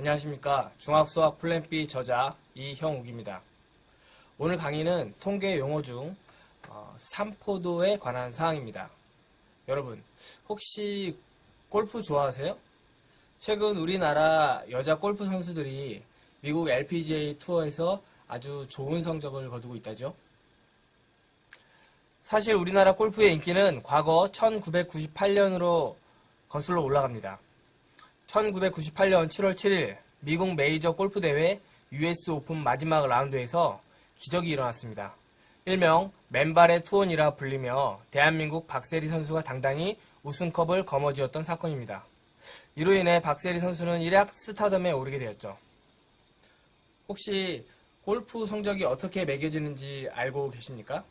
안녕하십니까. 중학수학 플랜 B 저자 이형욱입니다. 오늘 강의는 통계 용어 중 삼포도에 관한 사항입니다. 여러분, 혹시 골프 좋아하세요? 최근 우리나라 여자 골프 선수들이 미국 LPGA 투어에서 아주 좋은 성적을 거두고 있다죠. 사실 우리나라 골프의 인기는 과거 1998년으로 거슬러 올라갑니다. 1998년 7월 7일 미국 메이저 골프 대회 US 오픈 마지막 라운드에서 기적이 일어났습니다. 일명 맨발의 투혼이라 불리며 대한민국 박세리 선수가 당당히 우승컵을 거머쥐었던 사건입니다. 이로 인해 박세리 선수는 일약 스타덤에 오르게 되었죠. 혹시 골프 성적이 어떻게 매겨지는지 알고 계십니까?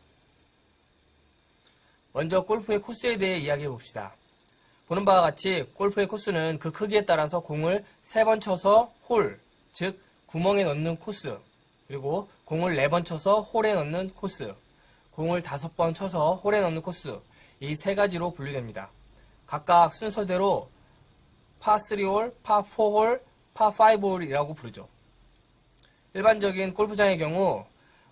먼저 골프의 코스에 대해 이야기해 봅시다. 보는 바와 같이 골프의 코스는 그 크기에 따라서 공을 3번 쳐서 홀, 즉 구멍에 넣는 코스, 그리고 공을 4번 쳐서 홀에 넣는 코스, 공을 5번 쳐서 홀에 넣는 코스, 이 세 가지로 분류됩니다. 각각 순서대로 파3홀, 파4홀, 파5홀이라고 부르죠. 일반적인 골프장의 경우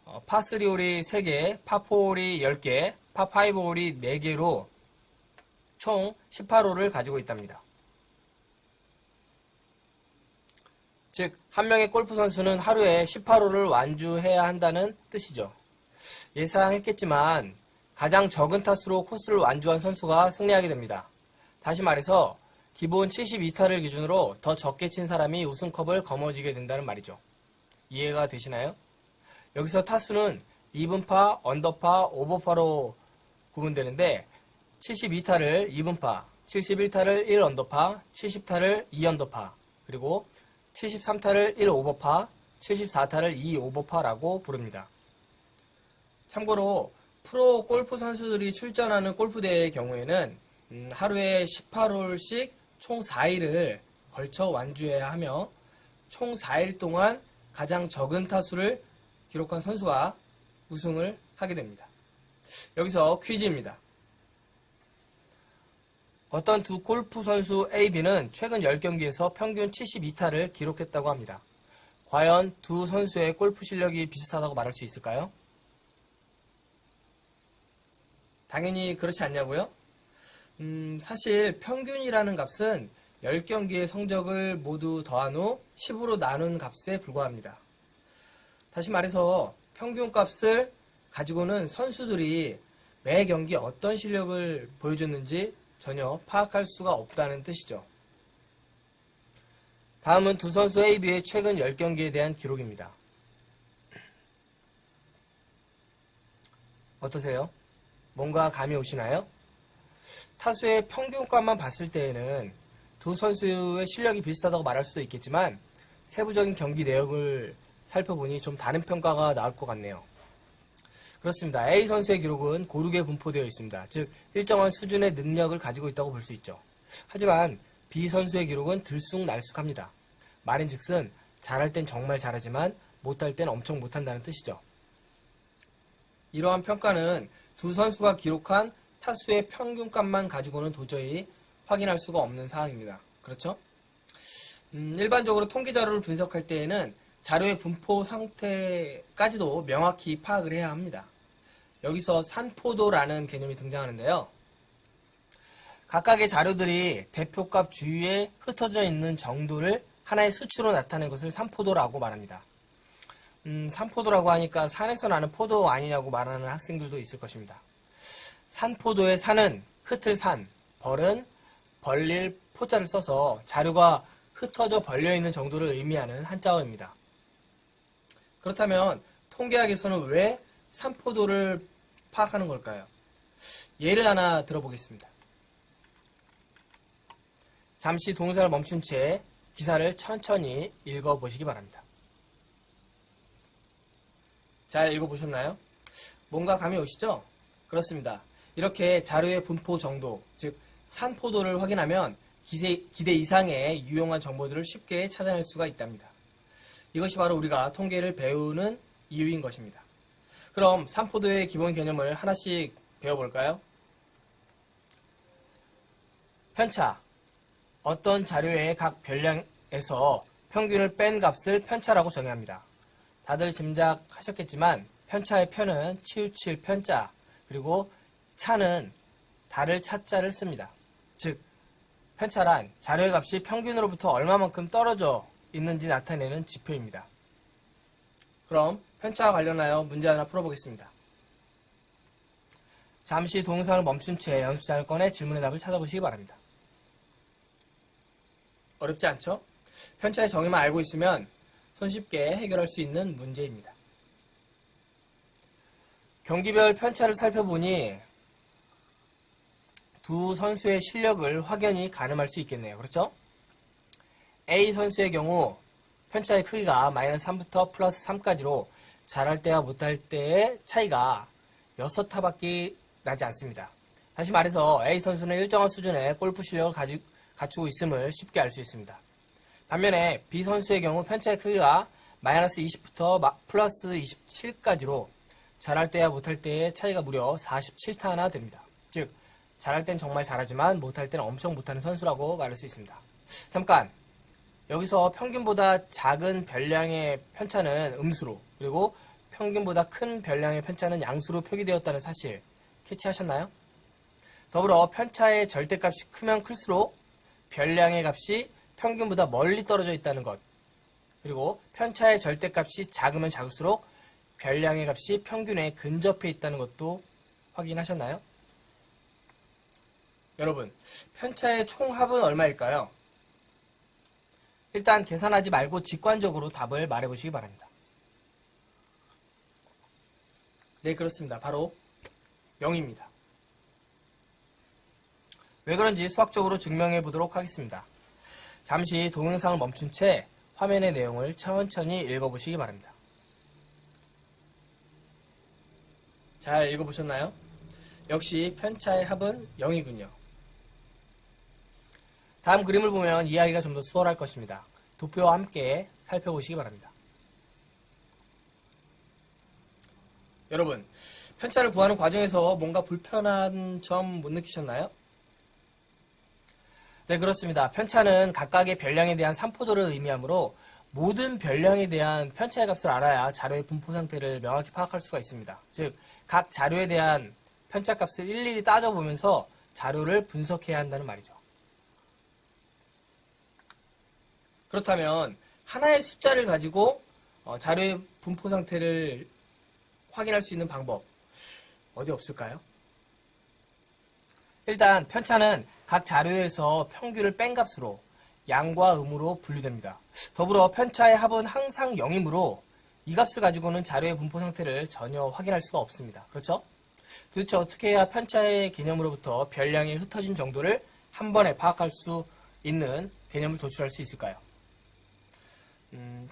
파3홀이 3개, 파4홀이 10개, 파5홀이 4개로 총 18홀을 가지고 있답니다. 즉, 한 명의 골프 선수는 하루에 18홀을 완주해야 한다는 뜻이죠. 예상했겠지만 가장 적은 타수로 코스를 완주한 선수가 승리하게 됩니다. 다시 말해서 기본 72타를 기준으로 더 적게 친 사람이 우승컵을 거머쥐게 된다는 말이죠. 이해가 되시나요? 여기서 타수는 이븐파, 언더파, 오버파로 구분되는데 72타를 2분파, 71타를 1언더파, 70타를 2언더파, 그리고 73타를 1오버파, 74타를 2오버파라고 부릅니다. 참고로 프로 골프 선수들이 출전하는 골프대회의 경우에는 하루에 18홀씩 총 4일을 걸쳐 완주해야 하며 총 4일 동안 가장 적은 타수를 기록한 선수가 우승을 하게 됩니다. 여기서 퀴즈입니다. 어떤 두 골프 선수 A, B는 최근 10경기에서 평균 72타를 기록했다고 합니다. 과연 두 선수의 골프 실력이 비슷하다고 말할 수 있을까요? 당연히 그렇지 않냐고요? 사실 평균이라는 값은 10경기의 성적을 모두 더한 후 10으로 나눈 값에 불과합니다. 다시 말해서 평균 값을 가지고는 선수들이 매 경기 어떤 실력을 보여줬는지 전혀 파악할 수가 없다는 뜻이죠. 다음은 두 선수 A, B의 최근 10경기에 대한 기록입니다. 어떠세요? 뭔가 감이 오시나요? 타수의 평균값만 봤을 때에는 두 선수의 실력이 비슷하다고 말할 수도 있겠지만 세부적인 경기 내용을 살펴보니 좀 다른 평가가 나올 것 같네요. 그렇습니다. A 선수의 기록은 고르게 분포되어 있습니다. 즉 일정한 수준의 능력을 가지고 있다고 볼 수 있죠. 하지만 B 선수의 기록은 들쑥날쑥합니다. 말인즉슨 잘할 땐 정말 잘하지만 못할 땐 엄청 못한다는 뜻이죠. 이러한 평가는 두 선수가 기록한 타수의 평균값만 가지고는 도저히 확인할 수가 없는 사항입니다. 그렇죠? 일반적으로 통계 자료를 분석할 때에는 자료의 분포 상태까지도 명확히 파악을 해야 합니다. 여기서 산포도라는 개념이 등장하는데요. 각각의 자료들이 대표값 주위에 흩어져 있는 정도를 하나의 수치로 나타낸 것을 산포도라고 말합니다. 산포도라고 하니까 산에서 나는 포도 아니냐고 말하는 학생들도 있을 것입니다. 산포도의 산은 흩을 산, 벌은 벌릴 포자를 써서 자료가 흩어져 벌려있는 정도를 의미하는 한자어입니다. 그렇다면 통계학에서는 왜 산포도를 파악하는 걸까요? 예를 하나 들어보겠습니다. 잠시 동영상을 멈춘 채 기사를 천천히 읽어보시기 바랍니다. 잘 읽어보셨나요? 뭔가 감이 오시죠? 그렇습니다. 이렇게 자료의 분포 정도, 즉 산포도를 확인하면 기대 이상의 유용한 정보들을 쉽게 찾아낼 수가 있답니다. 이것이 바로 우리가 통계를 배우는 이유인 것입니다. 그럼 산포도의 기본 개념을 하나씩 배워볼까요? 편차. 어떤 자료의 각 별량에서 평균을 뺀 값을 편차라고 정의합니다. 다들 짐작하셨겠지만 편차의 편은 치우칠 편자, 그리고 차는 다를 차자를 씁니다. 즉 편차란 자료의 값이 평균으로부터 얼마만큼 떨어져 있는지 나타내는 지표입니다. 그럼 편차와 관련하여 문제 하나 풀어보겠습니다. 잠시 동영상을 멈춘 채 연습장을 꺼내 질문의 답을 찾아보시기 바랍니다. 어렵지 않죠? 편차의 정의만 알고 있으면 손쉽게 해결할 수 있는 문제입니다. 경기별 편차를 살펴보니 두 선수의 실력을 확연히 가늠할 수 있겠네요. 그렇죠? A 선수의 경우 편차의 크기가 마이너스 3부터 플러스 3까지로 잘할 때와 못할 때의 차이가 6타밖에 나지 않습니다. 다시 말해서 A 선수는 일정한 수준의 골프 실력을 갖추고 있음을 쉽게 알 수 있습니다. 반면에 B 선수의 경우 편차의 크기가 마이너스 20부터 플러스 27까지로 잘할 때와 못할 때의 차이가 무려 47타나 됩니다. 즉 잘할 땐 정말 잘하지만 못할 때는 엄청 못하는 선수라고 말할 수 있습니다. 잠깐! 여기서 평균보다 작은 별량의 편차는 음수로, 그리고 평균보다 큰 별량의 편차는 양수로 표기되었다는 사실 캐치하셨나요? 더불어 편차의 절대값이 크면 클수록 별량의 값이 평균보다 멀리 떨어져 있다는 것, 그리고 편차의 절대값이 작으면 작을수록 별량의 값이 평균에 근접해 있다는 것도 확인하셨나요? 여러분, 편차의 총합은 얼마일까요? 일단 계산하지 말고 직관적으로 답을 말해보시기 바랍니다. 네, 그렇습니다. 바로 0입니다. 왜 그런지 수학적으로 증명해 보도록 하겠습니다. 잠시 동영상을 멈춘 채 화면의 내용을 천천히 읽어보시기 바랍니다. 잘 읽어보셨나요? 역시 편차의 합은 0이군요. 다음 그림을 보면 이해하기가 좀 더 수월할 것입니다. 도표와 함께 살펴보시기 바랍니다. 여러분, 편차를 구하는 과정에서 뭔가 불편한 점 못 느끼셨나요? 네, 그렇습니다. 편차는 각각의 별량에 대한 산포도를 의미하므로 모든 별량에 대한 편차의 값을 알아야 자료의 분포 상태를 명확히 파악할 수가 있습니다. 즉, 각 자료에 대한 편차 값을 일일이 따져보면서 자료를 분석해야 한다는 말이죠. 그렇다면 하나의 숫자를 가지고 자료의 분포 상태를 확인할 수 있는 방법 어디 없을까요? 일단 편차는 각 자료에서 평균을 뺀 값으로 양과 음으로 분류됩니다. 더불어 편차의 합은 항상 0이므로 이 값을 가지고는 자료의 분포 상태를 전혀 확인할 수가 없습니다. 그렇죠? 도대체 어떻게 해야 편차의 개념으로부터 별량이 흩어진 정도를 한 번에 파악할 수 있는 개념을 도출할 수 있을까요?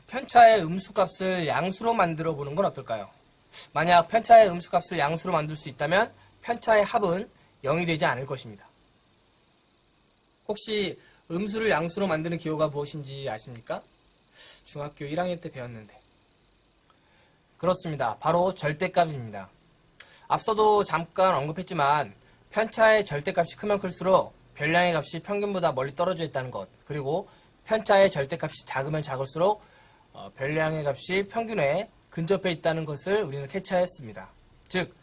편차의 음수값을 양수로 만들어 보는 건 어떨까요? 만약 편차의 음수값을 양수로 만들 수 있다면 편차의 합은 0이 되지 않을 것입니다. 혹시 음수를 양수로 만드는 기호가 무엇인지 아십니까? 중학교 1학년 때 배웠는데. 그렇습니다. 바로 절대값입니다. 앞서도 잠깐 언급했지만 편차의 절대값이 크면 클수록 별량의 값이 평균보다 멀리 떨어져 있다는 것, 그리고 편차의 절대값이 작으면 작을수록 별량의 값이 평균에 근접해 있다는 것을 우리는 캐치하였습니다. 즉,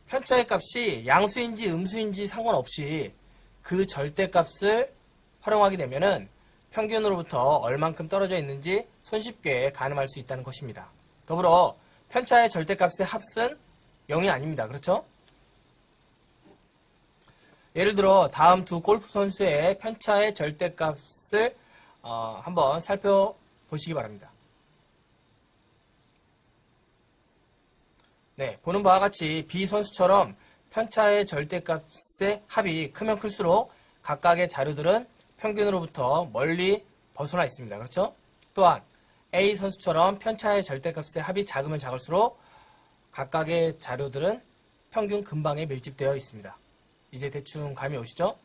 편차의 값이 양수인지 음수인지 상관없이 그 절대값을 활용하게 되면은 평균으로부터 얼만큼 떨어져 있는지 손쉽게 가늠할 수 있다는 것입니다. 더불어 편차의 절대값의 합은 0이 아닙니다. 그렇죠? 예를 들어 다음 두 골프 선수의 편차의 절대값을 한번 살펴보시기 바랍니다. 네, 보는 바와 같이 B 선수처럼 편차의 절대값의 합이 크면 클수록 각각의 자료들은 평균으로부터 멀리 벗어나 있습니다. 그렇죠? 또한 A 선수처럼 편차의 절대값의 합이 작으면 작을수록 각각의 자료들은 평균 근방에 밀집되어 있습니다. 이제 대충 감이 오시죠?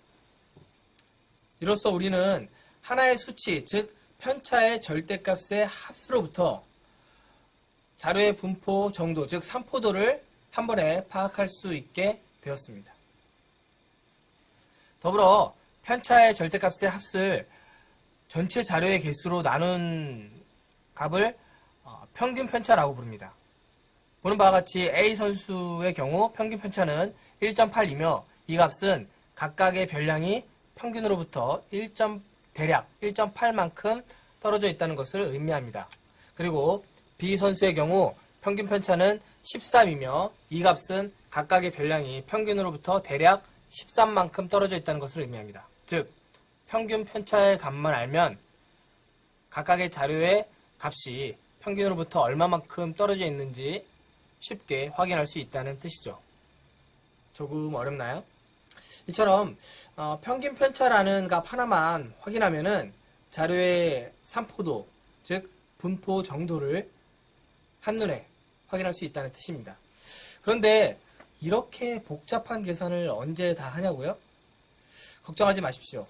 이로써 우리는 하나의 수치, 즉 편차의 절대값의 합수로부터 자료의 분포 정도, 즉 산포도를 한 번에 파악할 수 있게 되었습니다. 더불어 편차의 절대값의 합을 전체 자료의 개수로 나눈 값을 평균 편차라고 부릅니다. 보는 바와 같이 A 선수의 경우 평균 편차는 1.8이며 이 값은 각각의 별량이 평균으로부터 대략 1.8만큼 떨어져 있다는 것을 의미합니다. 그리고 B 선수의 경우 평균 편차는 13이며 이 값은 각각의 별량이 평균으로부터 대략 13만큼 떨어져 있다는 것을 의미합니다. 즉, 평균 편차의 값만 알면 각각의 자료의 값이 평균으로부터 얼마만큼 떨어져 있는지 쉽게 확인할 수 있다는 뜻이죠. 조금 어렵나요? 이처럼 평균 편차라는 값 하나만 확인하면은 자료의 산포도, 즉 분포 정도를 한눈에 확인할 수 있다는 뜻입니다. 그런데 이렇게 복잡한 계산을 언제 다 하냐고요? 걱정하지 마십시오.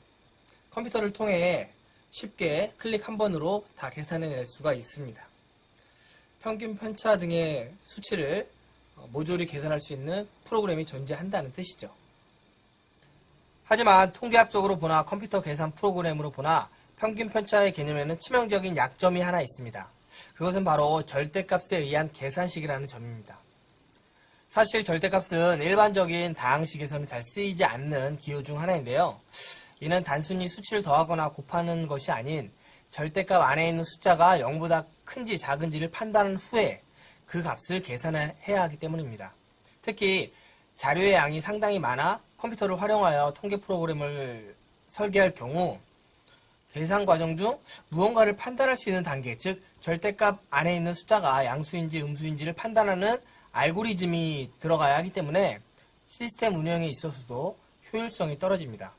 컴퓨터를 통해 쉽게 클릭 한 번으로 다 계산해낼 수가 있습니다. 평균 편차 등의 수치를 모조리 계산할 수 있는 프로그램이 존재한다는 뜻이죠. 하지만 통계학적으로 보나 컴퓨터 계산 프로그램으로 보나 평균 편차의 개념에는 치명적인 약점이 하나 있습니다. 그것은 바로 절대값에 의한 계산식이라는 점입니다. 사실 절대값은 일반적인 다항식에서는 잘 쓰이지 않는 기호 중 하나인데요. 이는 단순히 수치를 더하거나 곱하는 것이 아닌 절대값 안에 있는 숫자가 0보다 큰지 작은지를 판단한 후에 그 값을 계산해야 하기 때문입니다. 특히 자료의 양이 상당히 많아 컴퓨터를 활용하여 통계 프로그램을 설계할 경우 계산 과정 중 무언가를 판단할 수 있는 단계, 즉 절대값 안에 있는 숫자가 양수인지 음수인지를 판단하는 알고리즘이 들어가야 하기 때문에 시스템 운영에 있어서도 효율성이 떨어집니다.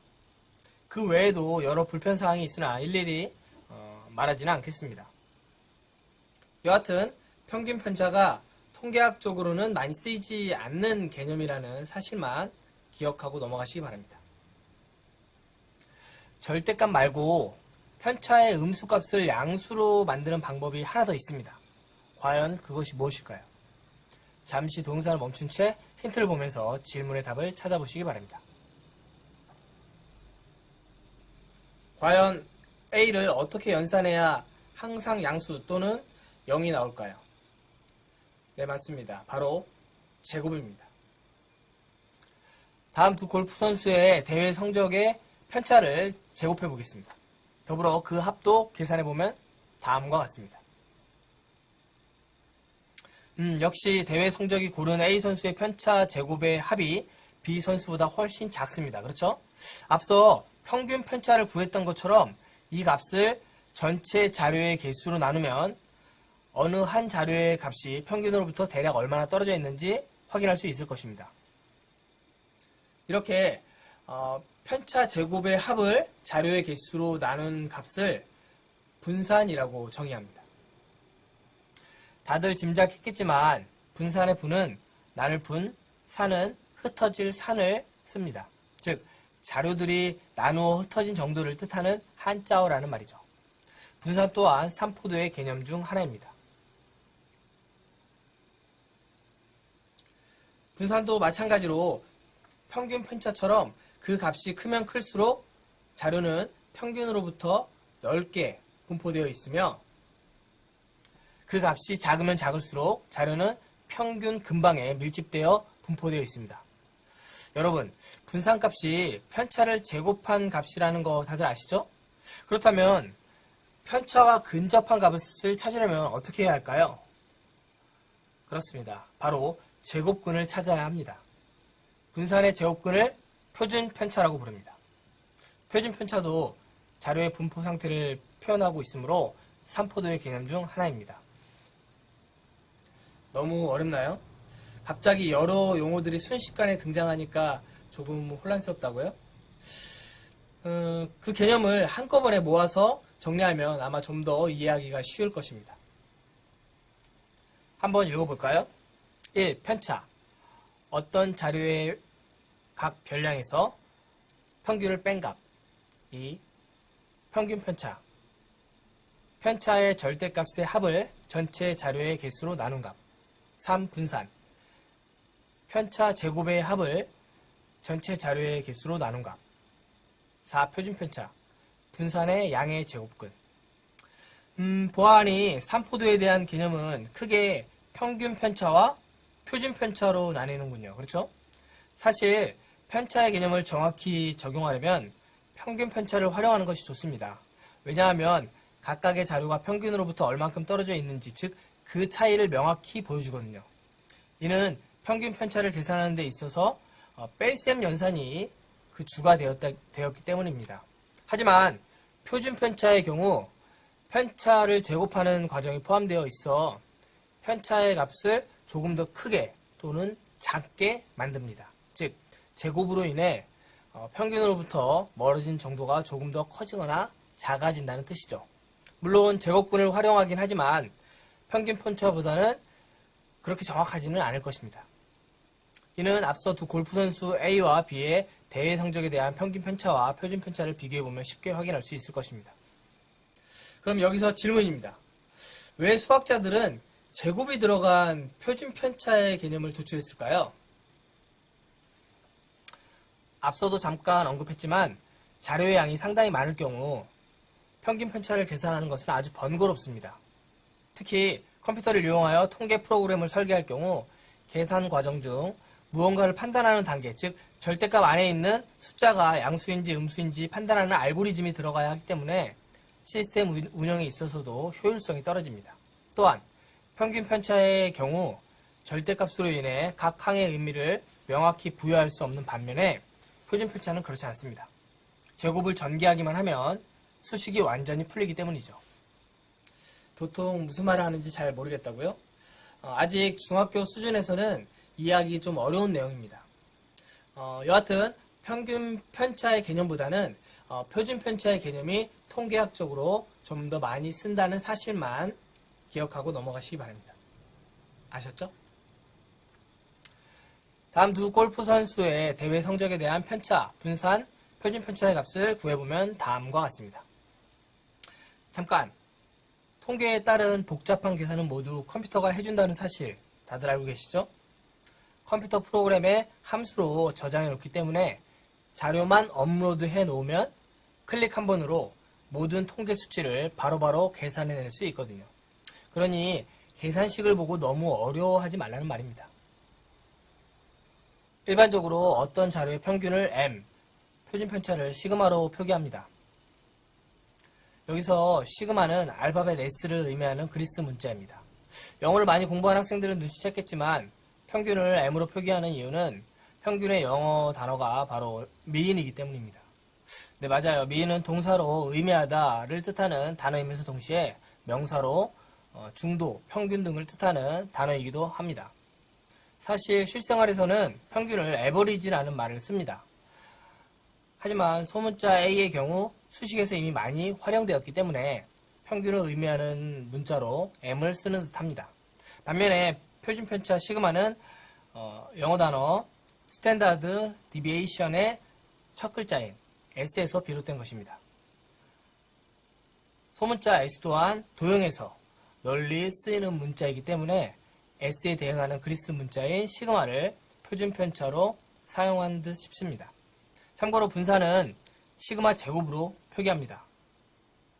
그 외에도 여러 불편사항이 있으나 일일이 말하지는 않겠습니다. 여하튼 평균 편차가 통계학적으로는 많이 쓰이지 않는 개념이라는 사실만 기억하고 넘어가시기 바랍니다. 절대값 말고 편차의 음수값을 양수로 만드는 방법이 하나 더 있습니다. 과연 그것이 무엇일까요? 잠시 동영상을 멈춘 채 힌트를 보면서 질문의 답을 찾아보시기 바랍니다. 과연 A를 어떻게 연산해야 항상 양수 또는 0이 나올까요? 네, 맞습니다. 바로 제곱입니다. 다음 두 골프 선수의 대회 성적의 편차를 제곱해 보겠습니다. 더불어 그 합도 계산해 보면 다음과 같습니다. 역시 대회 성적이 고른 A 선수의 편차 제곱의 합이 B 선수보다 훨씬 작습니다. 그렇죠? 앞서 평균 편차를 구했던 것처럼 이 값을 전체 자료의 개수로 나누면 어느 한 자료의 값이 평균으로부터 대략 얼마나 떨어져 있는지 확인할 수 있을 것입니다. 이렇게 편차 제곱의 합을 자료의 개수로 나눈 값을 분산이라고 정의합니다. 다들 짐작했겠지만 분산의 분은 나눌 분, 산은 흩어질 산을 씁니다. 즉 자료들이 나누어 흩어진 정도를 뜻하는 한자어라는 말이죠. 분산 또한 산포도의 개념 중 하나입니다. 분산도 마찬가지로 평균 편차처럼 그 값이 크면 클수록 자료는 평균으로부터 넓게 분포되어 있으며 그 값이 작으면 작을수록 자료는 평균 근방에 밀집되어 분포되어 있습니다. 여러분, 분산값이 편차를 제곱한 값이라는 거 다들 아시죠? 그렇다면 편차와 근접한 값을 찾으려면 어떻게 해야 할까요? 그렇습니다. 바로 제곱근을 찾아야 합니다. 분산의 제곱근을 표준 편차라고 부릅니다. 표준 편차도 자료의 분포 상태를 표현하고 있으므로 산포도의 개념 중 하나입니다. 너무 어렵나요? 갑자기 여러 용어들이 순식간에 등장하니까 조금 혼란스럽다고요? 그 개념을 한꺼번에 모아서 정리하면 아마 좀 더 이해하기가 쉬울 것입니다. 한번 읽어볼까요? 1. 편차. 어떤 자료의 각 별량에서 평균을 뺀 값. 2. 평균 편차. 편차의 절대값의 합을 전체 자료의 개수로 나눈 값. 3. 분산. 편차 제곱의 합을 전체 자료의 개수로 나눈 값. 4. 표준 편차. 분산의 양의 제곱근. 보아하니 산포도에 대한 개념은 크게 평균 편차와 표준 편차로 나뉘는군요. 그렇죠? 사실 편차의 개념을 정확히 적용하려면 평균 편차를 활용하는 것이 좋습니다. 왜냐하면 각각의 자료가 평균으로부터 얼만큼 떨어져 있는지, 즉 그 차이를 명확히 보여주거든요. 이는 평균 편차를 계산하는 데 있어서 뺄셈 연산이 그 주가 되었기 때문입니다. 하지만 표준 편차의 경우 편차를 제곱하는 과정이 포함되어 있어 편차의 값을 조금 더 크게 또는 작게 만듭니다. 즉 제곱으로 인해 평균으로부터 멀어진 정도가 조금 더 커지거나 작아진다는 뜻이죠. 물론 제곱근을 활용하긴 하지만 평균 편차보다는 그렇게 정확하지는 않을 것입니다. 이는 앞서 두 골프 선수 A와 B의 대회 성적에 대한 평균 편차와 표준 편차를 비교해보면 쉽게 확인할 수 있을 것입니다. 그럼 여기서 질문입니다. 왜 수학자들은 제곱이 들어간 표준 편차의 개념을 도출했을까요? 앞서도 잠깐 언급했지만 자료의 양이 상당히 많을 경우 평균 편차를 계산하는 것은 아주 번거롭습니다. 특히 컴퓨터를 이용하여 통계 프로그램을 설계할 경우 계산 과정 중 무언가를 판단하는 단계, 즉 절대값 안에 있는 숫자가 양수인지 음수인지 판단하는 알고리즘이 들어가야 하기 때문에 시스템 운영에 있어서도 효율성이 떨어집니다. 또한 평균 편차의 경우 절대값으로 인해 각 항의 의미를 명확히 부여할 수 없는 반면에 표준 편차는 그렇지 않습니다. 제곱을 전개하기만 하면 수식이 완전히 풀리기 때문이죠. 도통 무슨 말을 하는지 잘 모르겠다고요? 아직 중학교 수준에서는 이해하기 좀 어려운 내용입니다. 여하튼 평균 편차의 개념보다는 표준 편차의 개념이 통계학적으로 좀 더 많이 쓴다는 사실만 기억하고 넘어가시기 바랍니다. 아셨죠? 다음 두 골프 선수의 대회 성적에 대한 편차, 분산, 표준 편차의 값을 구해보면 다음과 같습니다. 잠깐! 통계에 따른 복잡한 계산은 모두 컴퓨터가 해준다는 사실 다들 알고 계시죠? 컴퓨터 프로그램에 함수로 저장해 놓기 때문에 자료만 업로드 해 놓으면 클릭 한 번으로 모든 통계 수치를 바로바로 계산해낼 수 있거든요. 그러니 계산식을 보고 너무 어려워하지 말라는 말입니다. 일반적으로 어떤 자료의 평균을 M, 표준 편차를 시그마로 표기합니다. 여기서 시그마는 알파벳 S를 의미하는 그리스 문자입니다. 영어를 많이 공부한 학생들은 눈치챘겠지만 평균을 M으로 표기하는 이유는 평균의 영어 단어가 바로 mean이기 때문입니다. 네, 맞아요. mean은 동사로 의미하다를 뜻하는 단어이면서 동시에 명사로 중도, 평균 등을 뜻하는 단어이기도 합니다. 사실 실생활에서는 평균을 average라는 말을 씁니다. 하지만 소문자 A의 경우 수식에서 이미 많이 활용되었기 때문에 평균을 의미하는 문자로 M을 쓰는 듯합니다. 반면에 표준 편차 시그마는 영어 단어 스탠다드 디비에이션의 첫 글자인 S에서 비롯된 것입니다. 소문자 S 또한 도형에서 널리 쓰이는 문자이기 때문에 S에 대응하는 그리스 문자인 시그마를 표준 편차로 사용한 듯 싶습니다. 참고로 분산은 시그마 제곱으로 표기합니다.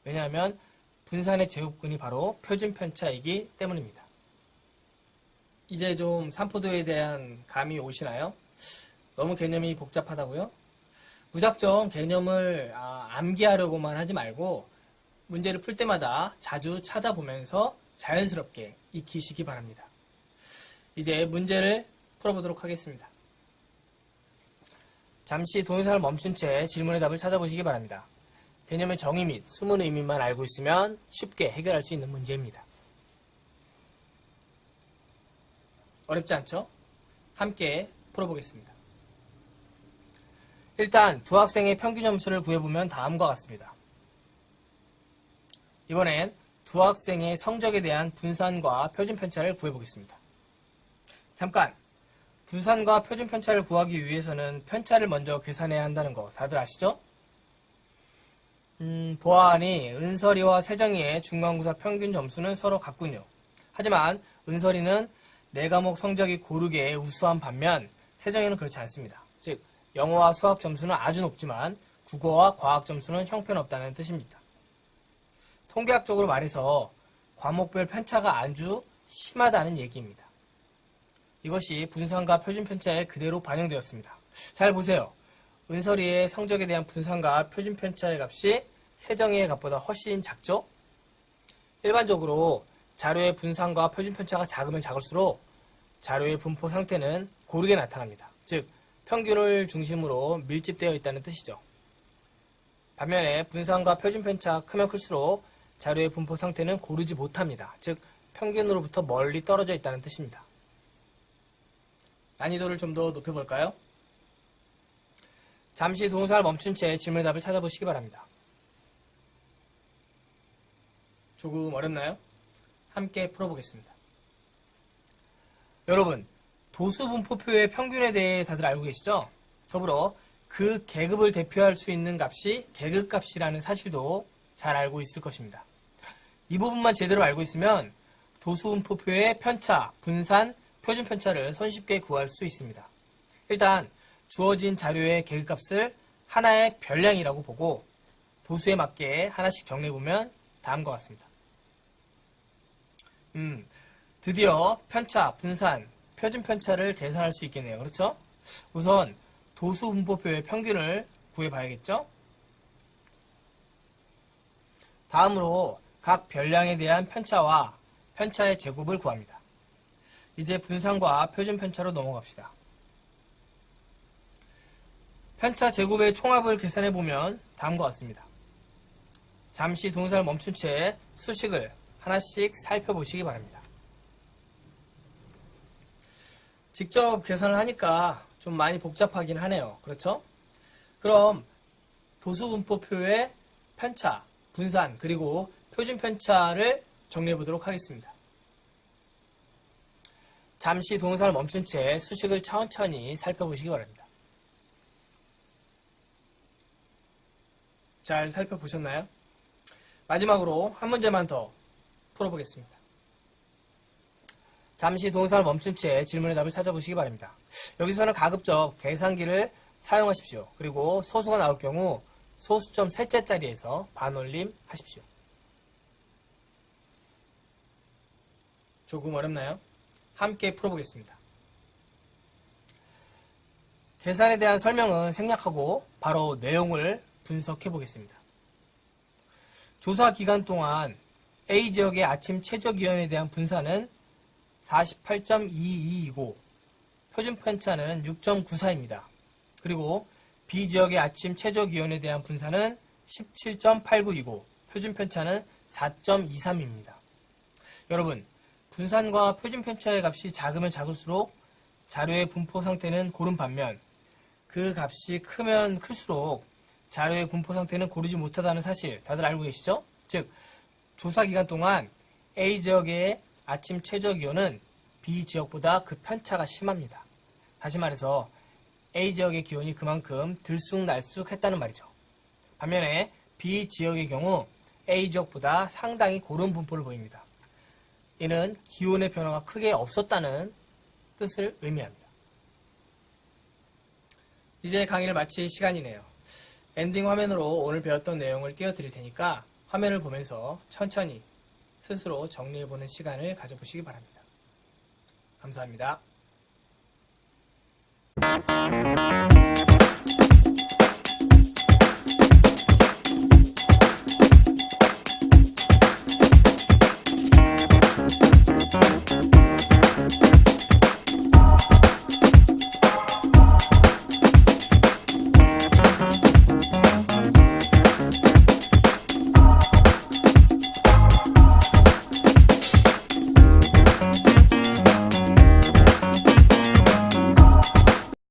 왜냐하면 분산의 제곱근이 바로 표준 편차이기 때문입니다. 이제 좀 산포도에 대한 감이 오시나요? 너무 개념이 복잡하다고요? 무작정 개념을 암기하려고만 하지 말고 문제를 풀 때마다 자주 찾아보면서 자연스럽게 익히시기 바랍니다. 이제 문제를 풀어보도록 하겠습니다. 잠시 동영상을 멈춘 채 질문의 답을 찾아보시기 바랍니다. 개념의 정의 및 숨은 의미만 알고 있으면 쉽게 해결할 수 있는 문제입니다. 어렵지 않죠? 함께 풀어보겠습니다. 일단 두 학생의 평균 점수를 구해보면 다음과 같습니다. 이번엔 두 학생의 성적에 대한 분산과 표준 편차를 구해보겠습니다. 잠깐! 분산과 표준 편차를 구하기 위해서는 편차를 먼저 계산해야 한다는 거 다들 아시죠? 보아하니 은설이와 세정이의 중간고사 평균 점수는 서로 같군요. 하지만 은설이는 4과목 성적이 고르게 우수한 반면 세정이는 그렇지 않습니다. 즉 영어와 수학 점수는 아주 높지만 국어와 과학 점수는 형편없다는 뜻입니다. 통계학적으로 말해서 과목별 편차가 아주 심하다는 얘기입니다. 이것이 분산과 표준편차에 그대로 반영되었습니다. 잘 보세요. 은설이의 성적에 대한 분산과 표준편차의 값이 세정이의 값보다 훨씬 작죠? 일반적으로 자료의 분산과 표준편차가 작으면 작을수록 자료의 분포 상태는 고르게 나타납니다. 즉, 평균을 중심으로 밀집되어 있다는 뜻이죠. 반면에 분산과 표준편차가 크면 클수록 자료의 분포 상태는 고르지 못합니다. 즉, 평균으로부터 멀리 떨어져 있다는 뜻입니다. 난이도를 좀 더 높여볼까요? 잠시 동사를 멈춘 채 질문의 답을 찾아보시기 바랍니다. 조금 어렵나요? 함께 풀어보겠습니다. 여러분, 도수분포표의 평균에 대해 다들 알고 계시죠? 더불어 그 계급을 대표할 수 있는 값이 계급값이라는 사실도 잘 알고 있을 것입니다. 이 부분만 제대로 알고 있으면 도수분포표의 편차, 분산, 표준편차를 손쉽게 구할 수 있습니다. 일단 주어진 자료의 계급값을 하나의 별량이라고 보고 도수에 맞게 하나씩 정리해보면 다음과 같습니다. 드디어 편차, 분산, 표준편차를 계산할 수 있겠네요. 그렇죠? 우선 도수분포표의 평균을 구해봐야겠죠? 다음으로 각 별량에 대한 편차와 편차의 제곱을 구합니다. 이제 분산과 표준편차로 넘어갑시다. 편차 제곱의 총합을 계산해보면 다음과 같습니다. 잠시 동사를 멈춘 채 수식을 하나씩 살펴보시기 바랍니다. 직접 계산을 하니까 좀 많이 복잡하긴 하네요. 그렇죠? 그럼 도수분포표의 편차, 분산, 그리고 표준편차를 정리해 보도록 하겠습니다. 잠시 동사를 멈춘 채 수식을 천천히 살펴보시기 바랍니다. 잘 살펴보셨나요? 마지막으로 한 문제만 더 풀어보겠습니다. 잠시 동사를 멈춘 채 질문의 답을 찾아보시기 바랍니다. 여기서는 가급적 계산기를 사용하십시오. 그리고 소수가 나올 경우 소수점 셋째 자리에서 반올림 하십시오. 조금 어렵나요? 함께 풀어보겠습니다. 계산에 대한 설명은 생략하고 바로 내용을 분석해 보겠습니다. 조사 기간 동안 A지역의 아침 최저 기온에 대한 분산은 48.22이고 표준편차는 6.94입니다. 그리고 B지역의 아침 최저 기온에 대한 분산은 17.89이고 표준편차는 4.23입니다. 여러분, 분산과 표준편차의 값이 작으면 작을수록 자료의 분포 상태는 고른 반면 그 값이 크면 클수록 자료의 분포 상태는 고르지 못하다는 사실 다들 알고 계시죠? 즉, 조사 기간 동안 A지역의 아침 최저 기온은 B지역보다 그 편차가 심합니다. 다시 말해서 A지역의 기온이 그만큼 들쑥날쑥했다는 말이죠. 반면에 B지역의 경우 A지역보다 상당히 고른 분포를 보입니다. 이는 기온의 변화가 크게 없었다는 뜻을 의미합니다. 이제 강의를 마칠 시간이네요. 엔딩 화면으로 오늘 배웠던 내용을 띄워드릴 테니까 화면을 보면서 천천히 스스로 정리해보는 시간을 가져보시기 바랍니다. 감사합니다.